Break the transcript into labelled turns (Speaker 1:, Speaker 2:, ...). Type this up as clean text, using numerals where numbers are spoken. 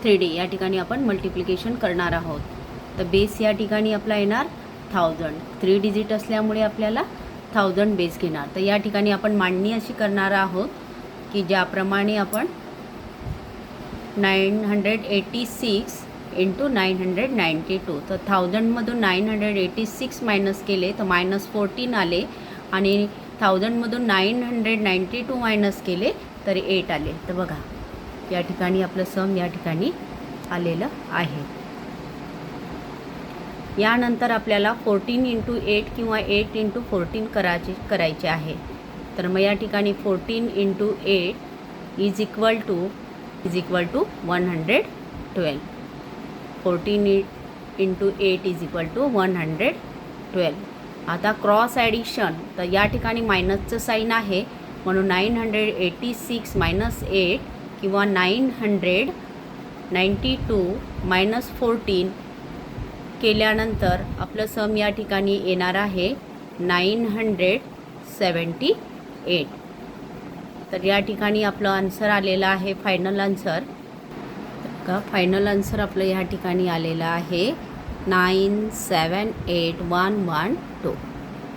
Speaker 1: 3D या ठिकाणी आपण मल्टिप्लिकेशन करणार आहोत. तर बेस या ठिकाणी आपला येणार 1000. 3 डिजिट असल्यामुळे आपल्याला 1000 बेस घेणार. तर या ठिकाणी आपण मांडणी अशी करणार आहोत की ज्याप्रमाणे आपण 986 इंटू 992. तर 1000मधून 986 मायनस केले तर -14 आले आणि 1000मधून 992 मायनस केले तर 8 आले. तर बघा या ठिकाणी आपलं सम या ठिकाणी आलेलं आहे. यानंतर आपल्याला 14 इंटू 8 किंवा 8 इंटू 14 करायचे आहे. तर मग या ठिकाणी 14 into 8 is equal to 112. 14 into 8 is equal to 112. आता क्रॉस ॲडिशन, तर या ठिकाणी मायनसचं साईन आहे म्हणून 986 मायनस 8 किंवा 992 मायनस 14 केल्यानंतर आपलं सम या ठिकाणी येणार आहे 978. तर या ठिकाणी आपलं आन्सर आलेलं आहे फायनल आन्सर. का फायनल आन्सर आपलं या ठिकाणी आलेलं आहे 978112.